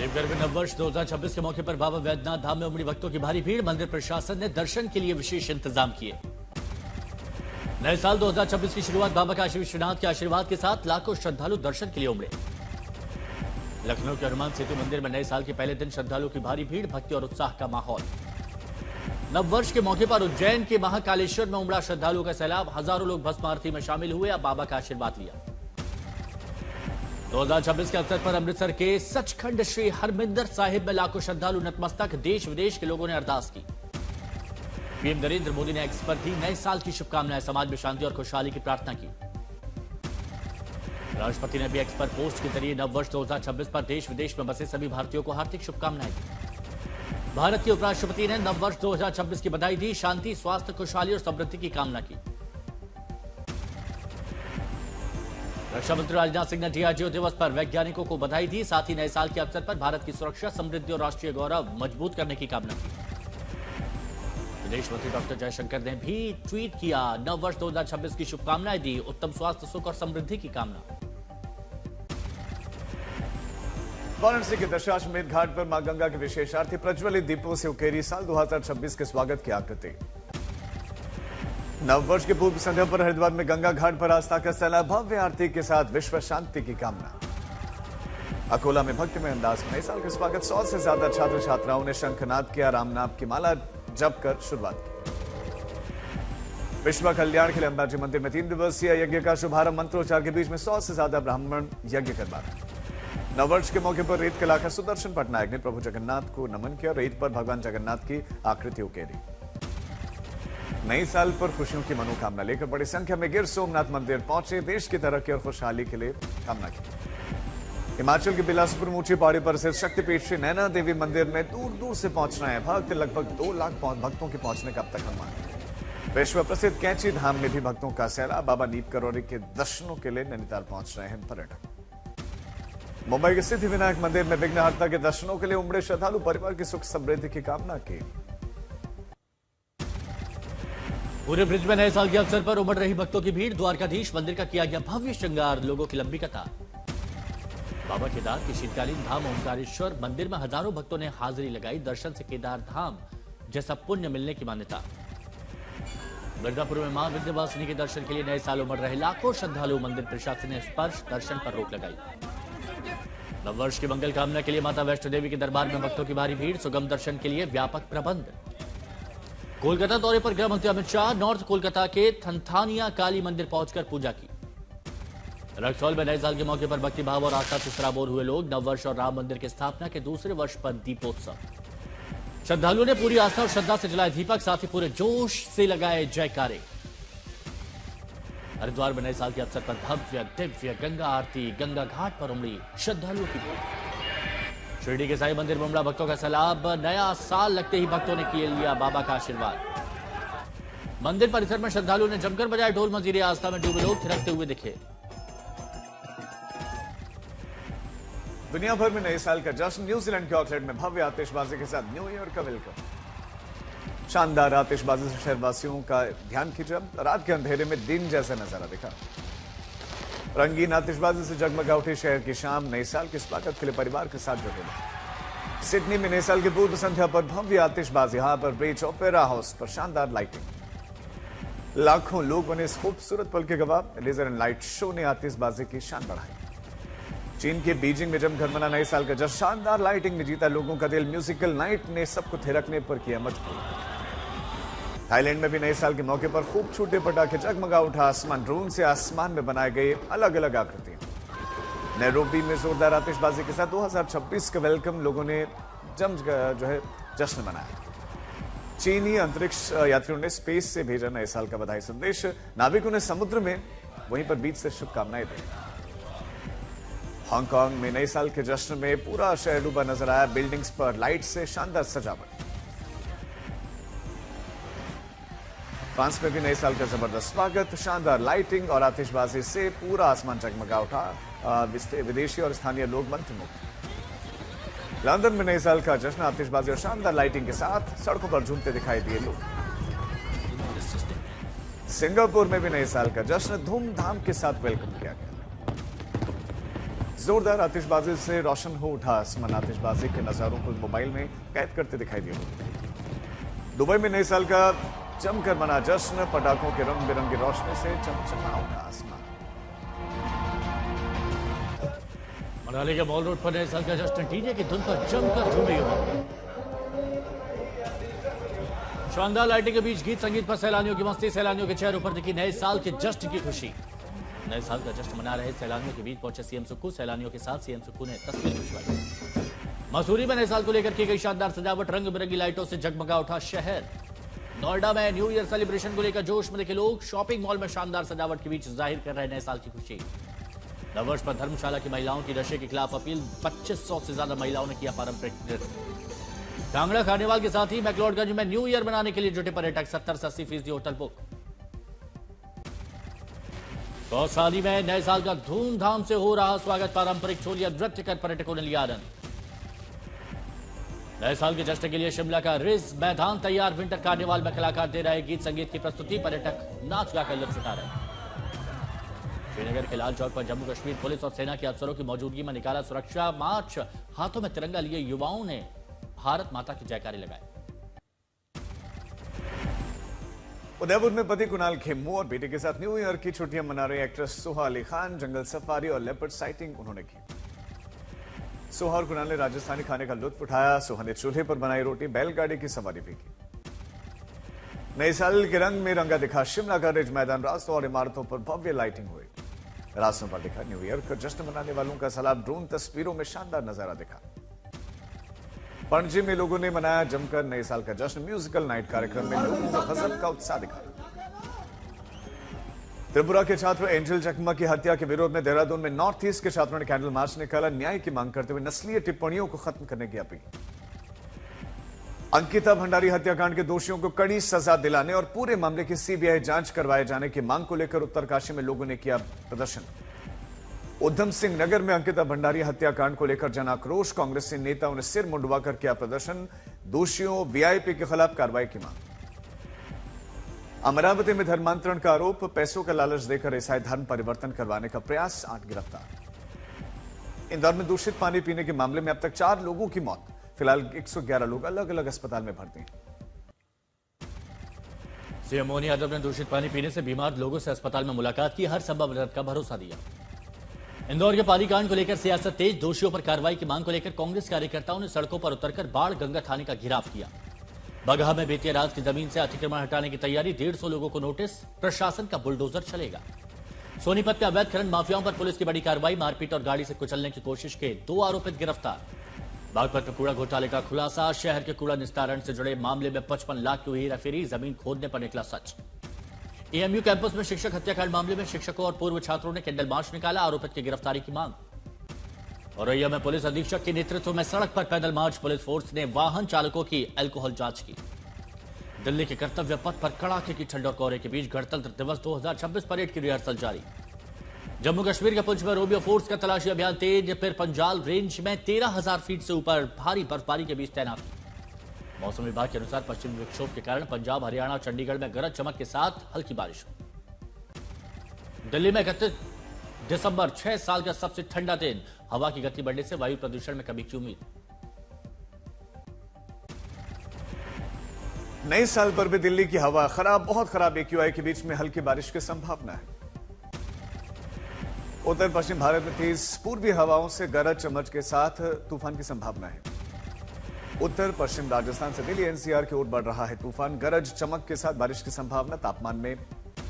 देवघर में नववर्ष 2026 के मौके पर बाबा वैद्यनाथ धाम में उमड़ी भक्तों की भारी भीड़। मंदिर प्रशासन ने दर्शन के लिए विशेष इंतजाम किए। नए साल 2026 की शुरुआत बाबा काशी विश्वनाथ के आशीर्वाद के साथ लाखों श्रद्धालु दर्शन के लिए उमड़े। लखनऊ के हनुमान सेतु मंदिर में नए साल के पहले दिन श्रद्धालुओं की भारी भीड़, भक्ति और उत्साह का माहौल। नववर्ष के मौके पर उज्जैन के महाकालेश्वर में उमड़ा श्रद्धालुओं का सैलाब। हजारों लोग भस्म आरती में शामिल हुए, अब बाबा का आशीर्वाद लिया। 2026 के अवसर पर अमृतसर के सचखंड श्री हरमिंदर साहिब में लाखों श्रद्धालु नतमस्तक। देश विदेश के लोगों ने अरदास की। पीएम नरेंद्र मोदी ने एक्स पर दी नए साल की शुभकामनाएं, समाज में शांति और खुशहाली की प्रार्थना की। राष्ट्रपति ने भी एक्स पर पोस्ट के जरिए नववर्ष 2026 पर देश विदेश में बसे सभी भारतीयों को हार्दिक शुभकामनाएं दी। भारत के उपराष्ट्रपति ने नववर्ष 2026 की बधाई दी, शांति, स्वास्थ्य, खुशहाली और समृद्धि की कामना की। रक्षा मंत्री राजनाथ सिंह ने डीआरडीओ दिवस पर वैज्ञानिकों को बधाई दी, साथ ही नए साल के अवसर पर भारत की सुरक्षा, समृद्धि और राष्ट्रीय गौरव मजबूत करने की कामना की। विदेश मंत्री डॉक्टर जयशंकर ने भी ट्वीट किया, नववर्ष 2026 की शुभकामनाएं दी, उत्तम स्वास्थ्य, सुख और समृद्धि की कामना। वाराणसी के दशाश्वमेध घाट पर मां गंगा के विशेष आरती, प्रज्वलित दीपों से उकेरी साल 2026 के स्वागत की आकृति। नववर्ष के पूर्व संध्या पर हरिद्वार में गंगा घाट पर आस्था का सैलाब, भव्य आरती के साथ विश्व शांति की कामना। अकोला में भक्तिमय अंदाज में नए साल के स्वागत, 100 से ज्यादा छात्र छात्राओं ने शंखनाद किया, राम नाम की माला जप कर शुरुआत की। विश्व कल्याण के लिए अंबाजी मंदिर में 3 दिवसीय यज्ञ का शुभारंभ, मंत्रोच्चार के बीच में 100 से ज्यादा ब्राह्मण यज्ञ करवा रहे। नववर्ष के मौके पर रेत कलाकार सुदर्शन पटनायक ने प्रभु जगन्नाथ को नमन किया, रेत पर भगवान जगन्नाथ की आकृति उकेरी। नई साल पर खुशियों की मनोकामना लेकर बड़ी संख्या में गिर सोमनाथ मंदिर पहुंचे, देश की तरक्की और खुशहाली के लिए कामना की। हिमाचल के बिलासपुर ऊंची पहाड़ी पर स्थित शक्तिपीठ श्री नैना देवी मंदिर में दूर दूर से पहुंच रहे हैं भक्त, लगभग 2 लाख भक्तों के पहुंचने का अब तक अनुमान। विश्व प्रसिद्ध कैंची धाम में भी भक्तों का सैलाब, बाबा नीप करौरी के दर्शनों के लिए नैनीताल पहुंच रहे हैं पर्यटक। मुंबई के सिद्धिविनायक मंदिर में विघ्नहर्ता के दर्शनों के लिए उमड़े श्रद्धालु, परिवार की सुख समृद्धि की कामना की। पूरे ब्रिज में नए साल के अवसर पर उमड़ रही भक्तों की भीड़, द्वारकाधीश मंदिर का किया गया भव्य श्रृंगार, लोगों की लंबी कतार। बाबा केदार के शीतकालीन धाम ओंकारेश्वर मंदिर में हजारों भक्तों ने हाजिरी लगाई, दर्शन से केदार धाम जैसा पुण्य मिलने की मान्यता। मिर्जापुर में मां विंध्यवासिनी के दर्शन के लिए नए साल उमड़ रहे लाखों श्रद्धालु, मंदिर प्रशासन ने स्पर्श दर्शन पर रोक लगाई। नववर्ष की मंगल कामना के लिए माता वैष्णो देवी के दरबार में भक्तों की भारी भीड़, सुगम दर्शन के लिए व्यापक प्रबंध। कोलकाता दौरे पर गृह मंत्री अमित शाह, नॉर्थ कोलकाता के थनथानिया काली मंदिर पहुंचकर पूजा की। रक्सौल में नए साल के मौके पर भक्ति भाव और आस्था से सराबोर हुए लोग। नववर्ष और राम मंदिर की स्थापना के दूसरे वर्ष पर दीपोत्सव, श्रद्धालुओं ने पूरी आस्था और श्रद्धा से जलाए दीपक, साथ ही पूरे जोश से लगाए जयकारे। हरिद्वार में नए साल के अवसर पर भव्य दिव्य गंगा आरती, गंगा घाट पर उमड़ी श्रद्धालुओं की भीड़। शिरडी के साईं मंदिर में उमड़ा भक्तों का सैलाब, नया साल लगते ही भक्तों ने किए लिया बाबा का आशीर्वाद। मंदिर परिसर में श्रद्धालुओं ने जमकर बजाए ढोल, मंजीरे, आस्था में डूबे लोग थिरकते हुए दिखे। दुनिया भर में नए साल का जश्न, न्यूजीलैंड के ऑकलैंड में भव्य आतिशबाजी के साथ न्यू ईयर का वेलकम। शानदार आतिशबाजी से शहरवासियों का ध्यान खींचा, रात के अंधेरे में दिन जैसा नजारा दिखा। रंगीन आतिशबाजी से जगमगा उठी शहर की शाम, नए साल के स्वागत के लिए परिवार के साथ जुटे। सिडनी में नए साल की पूर्व संध्या पर भव्य आतिशबाजी, हार्बर ब्रिज, ओपेरा हाउस पर शानदार लाइटिंग। लाखों लोग बने इस खूबसूरत पल के गवाह। लेजर एंड लाइट शो ने आतिशबाजी की शान बढ़ाई। चीन के बीजिंग में जमकर मना नए साल का जश्न, शानदार लाइटिंग ने जीता लोगों का दिल, म्यूजिकल नाइट ने सबको थिरकने पर किया मजबूर। थाईलैंड में भी नए साल के मौके पर खूब छूटे पटाखे, जगमगा उठा आसमान, ड्रोन से आसमान में बनाए गए अलग अलग आकृतियां। नैरोबी में जोरदार आतिशबाजी के साथ 2026 का वेलकम, लोगों ने जश्न मनाया। चीनी अंतरिक्ष यात्रियों ने स्पेस से भेजा नए साल का बधाई संदेश, नाविकों ने समुद्र में वहीं पर बीच से शुभकामनाएं दी। हांगकांग में नए साल के जश्न में पूरा शहर डूबा नजर आया, बिल्डिंग्स पर लाइट से शानदार सजावट। फ्रांस में भी नए साल का जबरदस्त स्वागत, शानदार लाइटिंग और आतिशबाजी से पूरा आसमान जगमगा उठा, विदेशी और स्थानीय लोग मंत्रमुग्ध। लंदन में नए साल का जश्न, आतिशबाजी और शानदार लाइटिंग के साथ सड़कों पर झूमते दिखाई दिए लोग। सिंगापुर में भी नए साल का जश्न धूमधाम के साथ वेलकम किया गया। जोरदार आतिशबाजी से रोशन हो उठा आसमान। आतिशबाजी के नजारों को मोबाइल में कैद करते दिखाई दिए। दुबई में नए साल का जमकर मना जश्न, पटाखों के रंग बिरंगी रोशनी से चमचमा उठा आसमान। मनाली के मॉल रोड पर नए साल का जश्न, डीजे की धुन पर जमकर झूमे युवा। शानदार लाइटिंग के बीच गीत संगीत पर सैलानियों की मस्ती, सैलानियों के चेहरों पर दिखी नए साल के जश्न की खुशी। नए साल का जश्न मना रहे सैलानियों के बीच पहुंचे सीएम सुक्खू। सैलानियों के साथ सीएम सुक्खू ने तस्वीर खिंचवाई। मसूरी में नए साल को लेकर की गई शानदार सजावट, रंग बिरंगी लाइटों से जगमगा उठा शहर। नोएडा में न्यू ईयर सेलिब्रेशन को लेकर जोश में दिखे लोग। शॉपिंग मॉल में शानदार सजावट के बीच जाहिर कर रहे नए साल की खुशी। नववर्ष पर धर्मशाला की महिलाओं की नशे के खिलाफ अपील, 2500 से ज्यादा महिलाओं ने किया पारंपरिक नृत्य। कांगड़ा कार्निवाल के साथ ही मैक्लोडगंज में न्यू ईयर मनाने के लिए जुटे पर्यटक, 70 से 80% होटल बुक। गौशाली में नए साल का धूमधाम से हो रहा स्वागत, पारंपरिक छोलिया नृत्य कर पर्यटकों ने लिया आनंद। नए साल के जश्न के लिए शिमला का रिज मैदान तैयार। विंटर कार्निवाल में कलाकार दे रहे गीत संगीत की प्रस्तुति, पर्यटक नाच गाकर लुत्फ उठा रहे। श्रीनगर के लाल चौक पर जम्मू कश्मीर पुलिस और सेना के अफसरों की मौजूदगी में निकाला सुरक्षा मार्च। हाथों में तिरंगा लिए युवाओं ने भारत माता की जयकारे लगाए। उदयपुर में पति कुणाल खेमू और बेटे के साथ न्यू ईयर की छुट्टियां मना रहे एक्ट्रेस सोहा अली खान। जंगल सफारी और लेपर्ड साइटिंग उन्होंने की। सोहा और कुणाल ने राजस्थानी खाने का लुत्फ उठाया। सोहा ने चूल्हे पर बनाई रोटी, बैलगाड़ी की सवारी भी की। नए साल के रंग में रंगा दिखा शिमला का रिज मैदान। रास्तों और इमारतों पर भव्य लाइटिंग हुई। रास्तों पर दिखा न्यू ईयर का जश्न मनाने वालों का सैलाब। ड्रोन तस्वीरों में शानदार नजारा दिखा। पणजी में लोगों ने मनाया जमकर नए साल का जश्न। म्यूजिकल नाइट कार्यक्रम में लोगों को गजब का उत्साह दिखा। त्रिपुरा के छात्र एंजल चकमा की हत्या के विरोध में देहरादून में नॉर्थ ईस्ट के छात्रों ने कैंडल मार्च निकाला। न्याय की मांग करते हुए नस्लीय टिप्पणियों को खत्म करने की अपील। अंकिता भंडारी हत्याकांड के दोषियों को कड़ी सजा दिलाने और पूरे मामले की सीबीआई जांच करवाए जाने की मांग को लेकर उत्तरकाशी में लोगों ने किया प्रदर्शन। उधम सिंह नगर में अंकिता भंडारी हत्याकांड को लेकर जन आक्रोश। कांग्रेसी नेताओं ने सिर मुंडवाकर किया प्रदर्शन। दोषियों वीआईपी के खिलाफ कार्रवाई की मांग। अमरावती में धर्मांतरण का आरोप, पैसों का लालच देकर ईसाई धर्म परिवर्तन करवाने का प्रयास, 8 गिरफ्तार। इंदौर में दूषित पानी पीने के मामले में अब तक 4 लोगों की मौत। फिलहाल 111 लोग अलग अलग अस्पताल में भर्ती हैं। सीएम मोनी यादव ने दूषित पानी पीने से बीमार लोगों से अस्पताल में मुलाकात की, हर संभव मदद का भरोसा दिया। इंदौर के पानी कांड को लेकर सियासत तेज, दोषियों पर कार्रवाई की मांग को लेकर कांग्रेस कार्यकर्ताओं ने सड़कों पर उतरकर बाढ़ गंगा थाने का घेराव किया। बगहा में बेतिया राज की जमीन से अतिक्रमण हटाने की तैयारी, 150 लोगों को नोटिस, प्रशासन का बुलडोजर चलेगा। सोनीपत में अवैध खनन माफियाओं पर पुलिस की बड़ी कार्रवाई, मारपीट और गाड़ी से कुचलने की कोशिश के 2 आरोपित गिरफ्तार। बागपत में कूड़ा घोटाले का खुलासा, शहर के कूड़ा निस्तारण से जुड़े मामले में 55 लाख की हुई हेराफेरी, जमीन खोदने पर निकला सच। एएमयू कैंपस में शिक्षक हत्याकांड मामले में शिक्षकों और पूर्व छात्रों ने कैंडल मार्च निकाला, आरोपित की गिरफ्तारी की मांग। औरैया में पुलिस अधीक्षक के नेतृत्व में सड़क पर पैदल मार्च, पुलिस फोर्स ने वाहन चालकों की अल्कोहल जांच की। दिल्ली के कर्तव्य पथ पर कड़ाके की ठंड और कोहरे के बीच गणतंत्र दिवस 2026 परेड की रिहर्सल जारी। जम्मू कश्मीर के पुंछ में रोबियो फोर्स का तलाशी अभियान तेज, फिर पंजाल रेंज में 13,000 फीट से ऊपर भारी बर्फबारी के बीच तैनात। मौसम विभाग के अनुसार पश्चिमी विक्षोभ के कारण पंजाब, हरियाणा और चंडीगढ़ में गरज चमक के साथ हल्की बारिश। दिल्ली में 31 दिसंबर 6 साल का सबसे ठंडा दिन, हवा की गति बढ़ने से वायु प्रदूषण में कमी की उम्मीद। नए साल पर भी दिल्ली की हवा खराब, बहुत खराब। एक्यूआई के बीच में हल्की बारिश की संभावना है। उत्तर पश्चिम भारत में तेज पूर्वी हवाओं से गरज चमक के साथ तूफान की संभावना है। उत्तर पश्चिम राजस्थान से दिल्ली एनसीआर की ओर बढ़ रहा है तूफान, गरज चमक के साथ बारिश की संभावना, तापमान में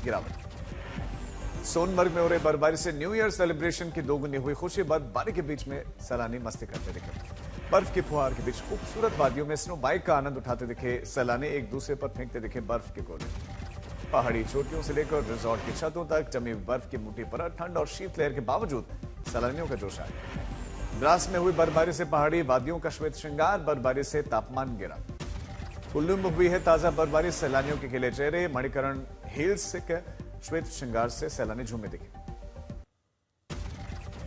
गिरावट। सोनमर्ग में हो रही बर्फबारी से न्यू ईयर सेलिब्रेशन की दोगुनी हुई खुशी, बर्फबारी के बीच में सैलानी मस्ती करते दिखे। बर्फ की फुहार के बीच खूबसूरत वादियों में स्नो बाइक का आनंद उठाते दिखे सैलानी, एक दूसरे पर फेंकते दिखे बर्फ के गोले। पहाड़ी चोटियों से लेकर रिजॉर्ट की छतों तक जमी बर्फ की मोटी परत, ठंड और शीतलहर के बावजूद सैलानियों का जोश आया। द्रास में हुई बर्फबारी से पहाड़ी वादियों का श्वेत श्रृंगार, बर्फबारी से तापमान गिरा। कुल्लू में हुई है ताजा बर्फबारी, सैलानियों के खिले चेहरे, मणिकरण हिल्स के श्वेत श्रृंगार से सैलानी झूमे दिखे।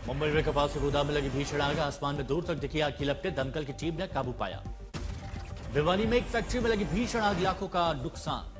मुंबई में कपास के गोदाम में लगी भीषण आग, आसमान में दूर तक दिखी आग की लपटें, दमकल की टीम ने काबू पाया। भिवानी में एक फैक्ट्री में लगी भीषण आग, लाखों का नुकसान।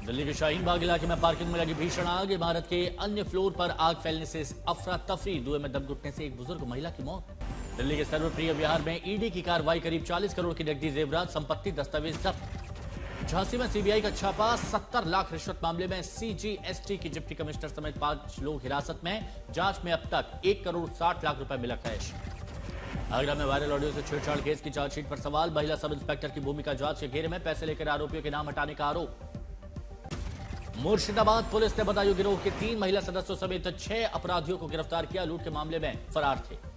दिल्ली के शाहीन बाग इलाके में पार्किंग में लगी भीषण आग, इमारत के अन्य फ्लोर पर आग फैलने से अफरा तफरी, धुएं में दम घुटने से एक बुजुर्ग महिला की मौत। दिल्ली के सर्वप्रिय विहार में ईडी की कार्रवाई, करीब 40 करोड़ की नकदी, जेवरात, संपत्ति, दस्तावेज जब्त। झांसी में सीबीआई का छापा, 70 लाख रिश्वत मामले में सीजीएसटी की डिप्टी कमिश्नर समेत 5 लोग हिरासत में, जांच में अब तक 1 करोड़ 60 लाख रुपए मिला कैश। आगरा में वायरल ऑडियो से छेड़छाड़ केस की चार्जशीट पर सवाल, महिला सब इंस्पेक्टर की भूमिका जांच के घेरे में, पैसे लेकर आरोपियों के नाम हटाने का आरोप। मुर्शिदाबाद पुलिस ने बदायूं गिरोह के 3 महिला सदस्यों समेत 6 अपराधियों को गिरफ्तार किया, लूट के मामले में फरार थे।